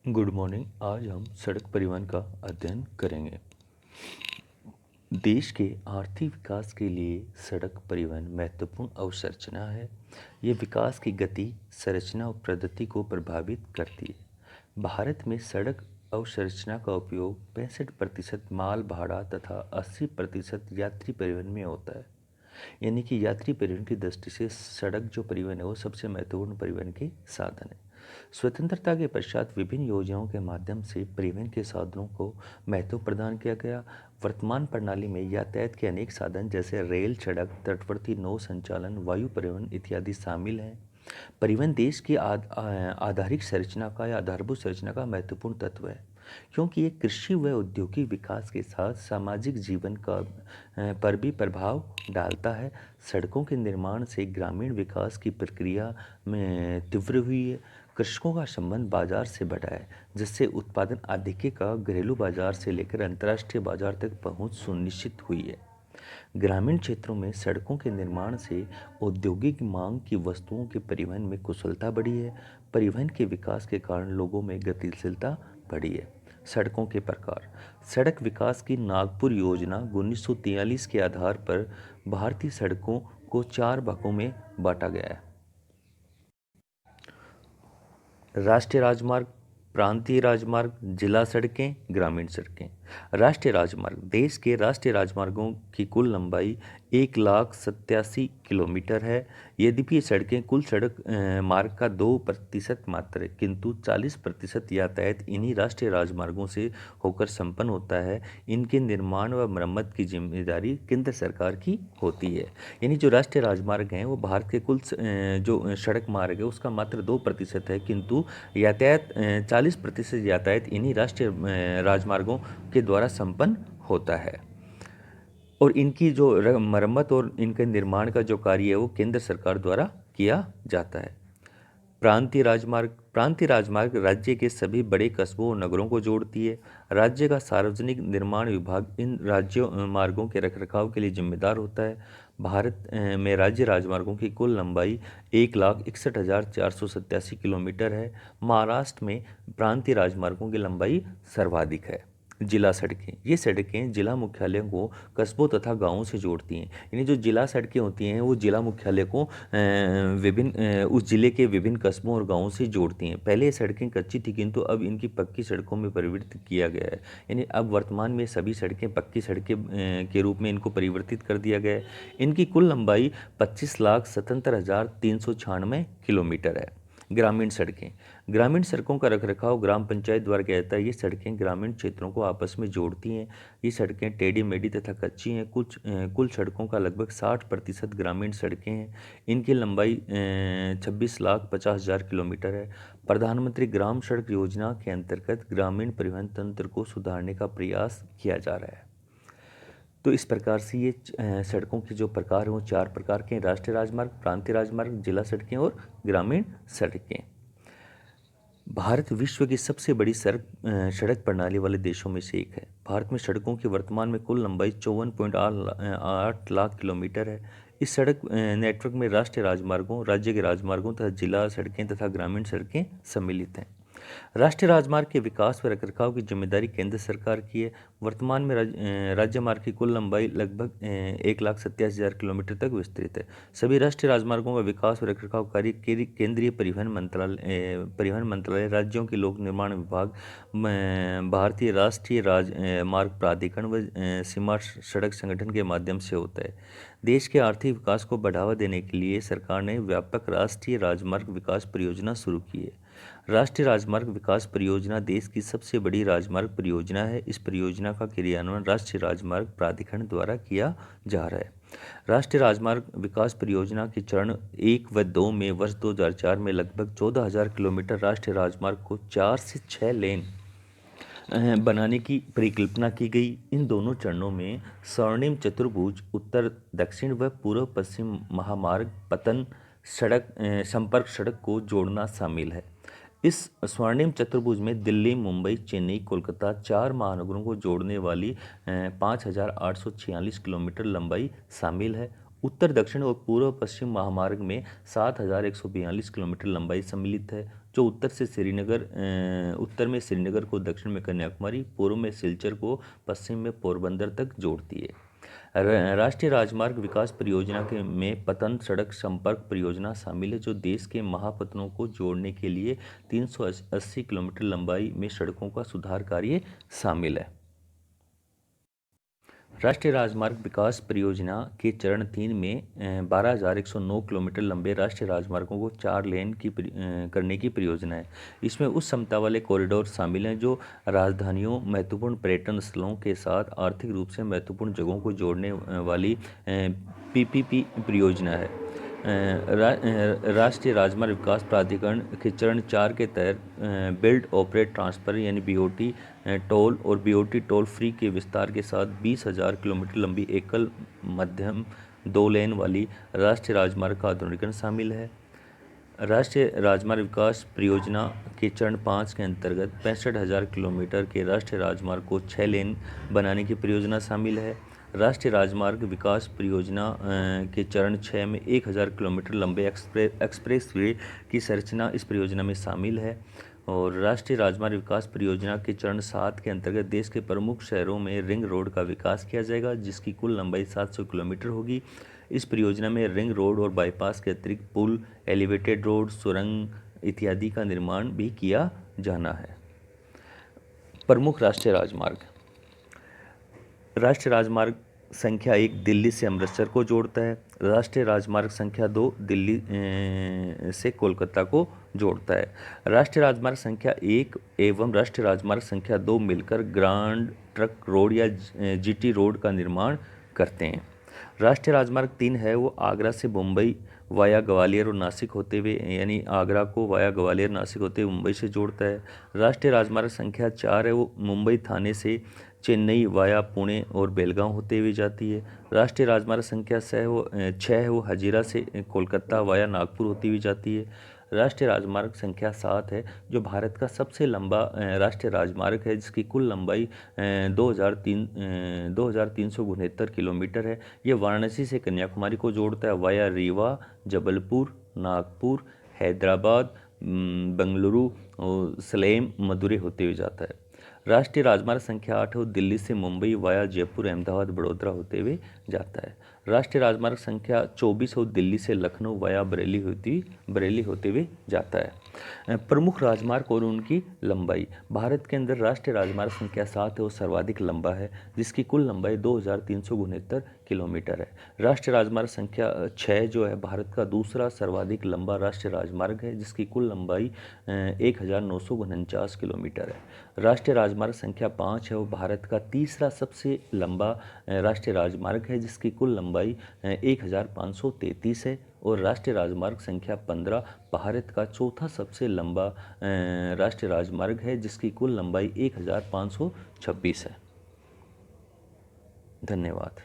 Good morning. आज हम सड़क परिवहन का अध्ययन करेंगे। देश के आर्थिक विकास के लिए सड़क परिवहन महत्वपूर्ण अवसंरचना है। ये विकास की गति, संरचना और प्रगति को प्रभावित करती है। भारत में सड़क अवसंरचना का उपयोग 65% माल भाड़ा तथा 80% यात्री परिवहन में होता है। यानी कि यात्री परिवहन की दृष्टि से सड़क जो परिवहन है वो सबसे महत्वपूर्ण परिवहन के साधन है। स्वतंत्रता के पश्चात विभिन्न योजनाओं के माध्यम से परिवहन के साधनों को महत्व प्रदान किया गया। वर्तमान प्रणाली में यातायात के अनेक साधन जैसे रेल, सड़क, तटवर्ती नौ संचालन, वायु परिवहन इत्यादि शामिल हैं। परिवहन देश की आधारिक संरचना का या आधारभूत संरचना का महत्वपूर्ण तत्व है, क्योंकि ये कृषि व औद्योगिक विकास के साथ सामाजिक जीवन का पर भी प्रभाव डालता है। सड़कों के निर्माण से ग्रामीण विकास की प्रक्रिया में तीव्र हुई है। कृषकों का संबंध बाजार से बढ़ा है, जिससे उत्पादन आधिक्य का घरेलू बाजार से लेकर अंतर्राष्ट्रीय बाजार तक पहुंच सुनिश्चित हुई है। ग्रामीण क्षेत्रों में सड़कों के निर्माण से औद्योगिक मांग की वस्तुओं के परिवहन में कुशलता बढ़ी है। परिवहन के विकास के कारण लोगों में गतिशीलता बढ़ी है। सड़कों के प्रकार। सड़क विकास की नागपुर योजना 1943 के आधार पर भारतीय सड़कों को 4 भागों में बांटा गया है। राष्ट्रीय राजमार्ग, प्रांतीय राजमार्ग, जिला सड़कें, ग्रामीण सड़कें। राष्ट्रीय राजमार्ग। देश के राष्ट्रीय राजमार्गों की कुल लंबाई 1,87,000 किलोमीटर है। यद्यपि ये सड़कें कुल सड़क मार्ग का 2% मात्र है, किंतु 40% यातायात इन्हीं राष्ट्रीय राजमार्गों से होकर संपन्न होता है। इनके निर्माण व मरम्मत की जिम्मेदारी केंद्र सरकार की होती है। यानी जो राष्ट्रीय राजमार्ग हैं वो भारत के कुल जो सड़क मार्ग है उसका मात्र 2% है, किंतु यातायात 40% यातायात इन्हीं राष्ट्रीय राजमार्गों के द्वारा संपन्न होता है। और इनकी जो मरम्मत और इनके निर्माण का जो कार्य है वो केंद्र सरकार द्वारा किया जाता है। प्रांतीय राजमार्ग। प्रांतीय राजमार्ग राज्य के सभी बड़े कस्बों और नगरों को जोड़ती है। राज्य का सार्वजनिक निर्माण विभाग इन राज्यों मार्गों के रखरखाव के लिए जिम्मेदार होता है। भारत में राज्य राजमार्गों की कुल लंबाई 1,61,487 किलोमीटर है। महाराष्ट्र में प्रांतीय राजमार्गों की लंबाई सर्वाधिक है। जिला सड़कें। ये सड़कें जिला मुख्यालयों को कस्बों तथा गांवों से जोड़ती हैं। यानी जो जिला सड़कें होती हैं वो जिला मुख्यालय को उस जिले के विभिन्न कस्बों और गांवों से जोड़ती हैं। पहले ये सड़कें कच्ची थी, किंतु अब इनकी पक्की सड़कों में परिवर्तित किया गया है। यानी अब वर्तमान में सभी सड़कें पक्की सड़कें के रूप में इनको परिवर्तित कर दिया गया है। इनकी कुल लंबाई 25,77,396 किलोमीटर है। ग्रामीण सड़कें। ग्रामीण सड़कों का रखरखाव ग्राम पंचायत द्वारा किया जाता है। ये सड़कें ग्रामीण क्षेत्रों को आपस में जोड़ती हैं। ये सड़कें टेढ़ी मेढ़ी तथा कच्ची हैं। कुल सड़कों का लगभग 60% ग्रामीण सड़कें हैं। इनकी लंबाई 26,50,000 किलोमीटर है। प्रधानमंत्री ग्राम सड़क योजना के अंतर्गत ग्रामीण परिवहन तंत्र को सुधारने का प्रयास किया जा रहा है। तो इस प्रकार से ये सड़कों के जो प्रकार हैं वो 4 प्रकार के हैं: राष्ट्रीय राजमार्ग, प्रांतीय राजमार्ग, जिला सड़कें और ग्रामीण सड़कें। भारत विश्व की सबसे बड़ी सड़क प्रणाली वाले देशों में से एक है। भारत में सड़कों की वर्तमान में कुल लंबाई 54.8 लाख किलोमीटर है। इस सड़क नेटवर्क में राष्ट्रीय राजमार्गों, राज्य के राजमार्गों तथा जिला सड़कें तथा ग्रामीण सड़कें सम्मिलित हैं। राष्ट्रीय राजमार्ग के विकास व रखरखाव की जिम्मेदारी केंद्र सरकार की है। वर्तमान में राज्य मार्ग की कुल लंबाई लगभग 1,87,000 किलोमीटर तक विस्तृत है। सभी राष्ट्रीय राजमार्गों का विकास व रखरखाव कार्य केंद्रीय परिवहन मंत्रालय, राज्यों के लोक निर्माण विभाग, भारतीय राष्ट्रीय मार्ग प्राधिकरण व सीमा सड़क संगठन के माध्यम से होता है। देश के आर्थिक विकास को बढ़ावा देने के लिए सरकार ने व्यापक राष्ट्रीय राजमार्ग विकास परियोजना शुरू की है। राष्ट्रीय राजमार्ग विकास परियोजना देश की सबसे बड़ी राजमार्ग परियोजना है। इस परियोजना का क्रियान्वयन राष्ट्रीय राजमार्ग प्राधिकरण द्वारा किया जा रहा है। राष्ट्रीय राजमार्ग विकास परियोजना के चरण 1 व 2 में वर्ष 2004 में लगभग 14,000 किलोमीटर राष्ट्रीय राजमार्ग को 4 से 6 लेन बनाने की परिकल्पना की गई। इन दोनों चरणों में स्वर्णिम चतुर्भुज, उत्तर दक्षिण व पूर्व पश्चिम महामार्ग, पतन सड़क संपर्क सड़क को जोड़ना शामिल है। इस स्वर्णिम चतुर्भुज में दिल्ली, मुंबई, चेन्नई, कोलकाता 4 महानगरों को जोड़ने वाली 5,846 किलोमीटर लंबाई शामिल है। उत्तर दक्षिण और पूर्व पश्चिम महामार्ग में 7,142 किलोमीटर लंबाई सम्मिलित है, जो उत्तर में श्रीनगर को, दक्षिण में कन्याकुमारी, पूर्व में सिलचर को, पश्चिम में पोरबंदर तक जोड़ती है। राष्ट्रीय राजमार्ग विकास परियोजना के में पतन सड़क संपर्क परियोजना शामिल है, जो देश के महापतनों को जोड़ने के लिए 380 किलोमीटर लंबाई में सड़कों का सुधार कार्य शामिल है। राष्ट्रीय राजमार्ग विकास परियोजना के चरण 3 में 12,109 किलोमीटर लंबे राष्ट्रीय राजमार्गों को 4 लेन करने की परियोजना है। इसमें उस क्षमता वाले कॉरिडोर शामिल हैं जो राजधानियों, महत्वपूर्ण पर्यटन स्थलों के साथ आर्थिक रूप से महत्वपूर्ण जगहों को जोड़ने वाली पीपीपी परियोजना है। राष्ट्रीय राजमार्ग विकास प्राधिकरण के चरण 4 के तहत बिल्ड ऑपरेट ट्रांसफर यानी बीओटी टोल और बीओटी टोल फ्री के विस्तार के साथ 20,000 किलोमीटर लंबी एकल मध्यम 2 लेन वाली राष्ट्रीय राजमार्ग का आधुनिकीकरण शामिल है। राष्ट्रीय राजमार्ग विकास परियोजना के चरण 5 के अंतर्गत 65,000 किलोमीटर के राष्ट्रीय राजमार्ग को 6 लेन बनाने की परियोजना शामिल है। राष्ट्रीय राजमार्ग विकास परियोजना के चरण 6 में 1,000 किलोमीटर लंबे एक्सप्रेस वे की संरचना इस परियोजना में शामिल है। और राष्ट्रीय राजमार्ग विकास परियोजना के चरण 7 के अंतर्गत देश के प्रमुख शहरों में रिंग रोड का विकास किया जाएगा, जिसकी कुल लंबाई 700 किलोमीटर होगी। इस परियोजना में रिंग रोड और बाईपास के अतिरिक्त पुल, एलिवेटेड रोड, सुरंग इत्यादि का निर्माण भी किया जाना है। प्रमुख राष्ट्रीय राजमार्ग। राष्ट्रीय राजमार्ग संख्या 1 दिल्ली से अमृतसर को जोड़ता है। राष्ट्रीय राजमार्ग संख्या 2 दिल्ली से कोलकाता को जोड़ता है। राष्ट्रीय राजमार्ग संख्या 1 एवं राष्ट्रीय राजमार्ग संख्या 2 मिलकर ग्रांड ट्रक रोड या जीटी रोड का निर्माण करते हैं। राष्ट्रीय राजमार्ग 3 है वो आगरा से मुंबई वाया ग्वालियर और नासिक होते हुए, यानी आगरा को वाया ग्वालियर नासिक होते हुए मुंबई से जोड़ता है। राष्ट्रीय राजमार्ग संख्या 4 है वो मुंबई थाने से चेन्नई वाया पुणे और बेलगांव होते हुए जाती है। राष्ट्रीय राजमार्ग संख्या 6 है वो हजीरा से कोलकाता वाया नागपुर होती हुई जाती है। राष्ट्रीय राजमार्ग संख्या 7 है जो भारत का सबसे लंबा राष्ट्रीय राजमार्ग है, जिसकी कुल लंबाई 2,369 किलोमीटर है। ये वाराणसी से कन्याकुमारी को जोड़ता है वाया रीवा, जबलपुर, नागपुर, हैदराबाद, बेंगलुरु और सलेम, मदुरै होते हुए जाता है। राष्ट्रीय राजमार्ग संख्या 8 है वो दिल्ली से मुंबई वाया जयपुर, अहमदाबाद, बड़ोदरा होते हुए जाता है। राष्ट्रीय राजमार्ग संख्या 24 है वो दिल्ली से लखनऊ वाया बरेली होते हुए जाता है। प्रमुख राजमार्ग और उनकी लंबाई। भारत के अंदर राष्ट्रीय राजमार्ग संख्या 7 है वो सर्वाधिक लंबा है, जिसकी कुल लंबाई 2,369 किलोमीटर है। राष्ट्रीय राजमार्ग संख्या 6 जो है भारत का दूसरा सर्वाधिक लंबा राष्ट्रीय राजमार्ग है, जिसकी कुल लंबाई 1,949 किलोमीटर है। राष्ट्रीय राजमार्ग संख्या 5 है वो भारत का तीसरा सबसे लंबा राष्ट्रीय राजमार्ग है, जिसकी कुल लंबाई 1,533 है। और राष्ट्रीय राजमार्ग संख्या 15 भारत का चौथा सबसे लंबा राष्ट्रीय राजमार्ग है, जिसकी कुल लंबाई 1,526 है। धन्यवाद।